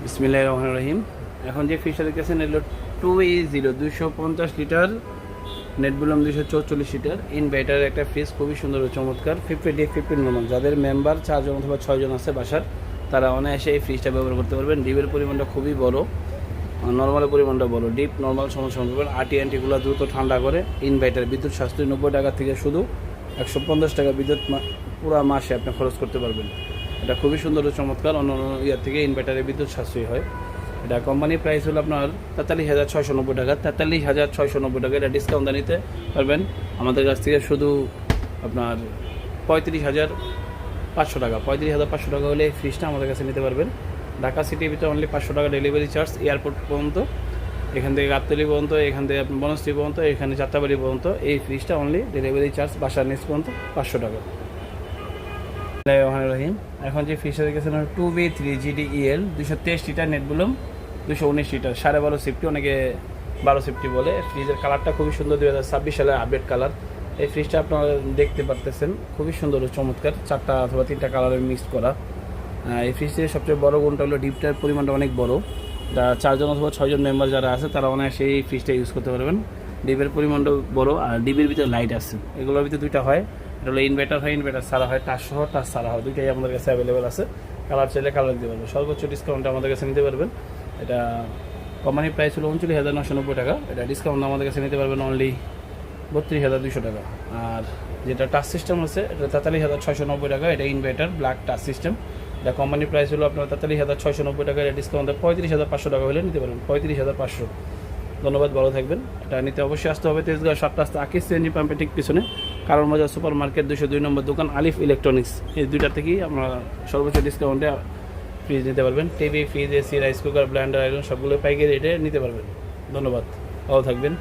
বিসমিল্লাহির রহমানির রহিম। এখন যে ফ্রিজটা দেখতেছেন এগুলো 2E0 250 litre, net volume 244 litre, inverter একটা ফ্রিজ, খুবই সুন্দর ও চমৎকার। 50D50 নর্মাল, যাদের মেম্বার 4 জন অথবা 6 জন আছে বাসার, তারা অনায়াসে এই ফ্রিজটা ব্যবহার করতে পারবেন। ডিপের পরিমাণটা খুবই বড়, নর্মালের পরিমাণটা বড়। ডিপ নর্মাল সমস্যা করবেন। আন্টিগুলো দ্রুত ঠান্ডা করে। ইনভার্টার বিদ্যুৎ সাশ্রয়ী, 90 টাকা থেকে শুধু 150 টাকা বিদ্যুৎ পুরো মাসে আপনি খরচ করতে পারবেন। এটা খুবই সুন্দর ও চমৎকার। অন্য ইয়ার থেকে ইনভার্টারে বিদ্যুৎ সাশ্রয়ী হয়। এটা কোম্পানির প্রাইস হলো আপনার 43,690 টাকা। 43,690 টাকা। এটা ডিসকাউন্ট নিতে পারবেন আমাদের কাছ থেকে শুধু আপনার 35,500 টাকা। 35,500 টাকা হলে এই ফ্রিজটা আমাদের কাছে নিতে পারবেন। ঢাকা সিটির ভিতরে অনলি 500 টাকা ডেলিভারি চার্জ। এয়ারপোর্ট পর্যন্ত, এখান থেকে গাবতলী পর্যন্ত, এখান থেকে আপনি বনশ্রী পর্যন্ত, এখানে যাত্রাবাড়ি পর্যন্ত এই ফ্রিজটা অনলি ডেলিভারি চার্জ বাসার নিচ পর্যন্ত 500 টাকা। রহিম। এখন যে ফ্রিজটা দেখেছেন 2V3 GDEL 223 litre, net volume 219 litre, 12.5 safety, অনেকে 12 সেফটি বলে। ফ্রিজের কালারটা খুবই সুন্দর, 2026 সালের আপডেট কালার। এই ফ্রিজটা আপনারা দেখতে পারতেছেন, খুবই সুন্দর ও চমৎকার। 4টা অথবা 3টা কালারের মিক্স করা। এই ফ্রিজের সবচেয়ে বড় গুণটা হলো ডিপটার পরিমাণটা অনেক বড়। যা 4 জন অথবা 6 জন মেম্বার যারা আছে তারা অনায়াসে এই ফ্রিজটা ইউজ করতে পারবেন। ডিপের পরিমাণটা বড়, আর ডিপের ভিতরে লাইট আছে। এগুলোর ভিতরে দুইটা হয়, এটা হলো ইনভার্টার হয়, ইনভার্টার ছাড়া হয়, টাচ সহ টাচ ছাড়া হয়, দুইটাই আমাদের কাছে অ্যাভেলেবেল আছে। কালার চাইলে কালার দিতে পারবেন। সর্বোচ্চ ডিসকাউন্টে আমাদের কাছে নিতে পারবেন। এটা কোম্পানির প্রাইস হলো 39,990 টাকা। এটা ডিসকাউন্ট আমাদের কাছে নিতে পারবেন অনলি 32,200 টাকা। আর যেটা টাচ সিস্টেম আছে এটা 43,690 টাকা। এটা ইনভার্টার ব্ল্যাক টাচ সিস্টেম। এটা কোম্পানির প্রাইস হলো আপনার 43,690 টাকা। এটা ডিসকাউন্টে 35,500 টাকা হলে নিতে পারবেন। 35,500। ধন্যবাদ, ভালো থাকবেন। এটা নিতে অবশ্যই আসতে হবে তেজগাঁও 7 রাস্তা আকিস সিএনজি পাম্পের ঠিক পিছনে, কারণ মজা সুপার মার্কেট 202 নম্বর দোকান, আলিফ ইলেকট্রনিক্স। এই দুইটা থেকেই আমরা সর্বোচ্চ ডিসকাউন্টে ফ্রিজ নিতে পারবেন। TV, fridge, AC, rice cooker, Blender, iron সবগুলো পাইকারি রেটে নিতে পারবেন। ধন্যবাদ, ভালো থাকবেন।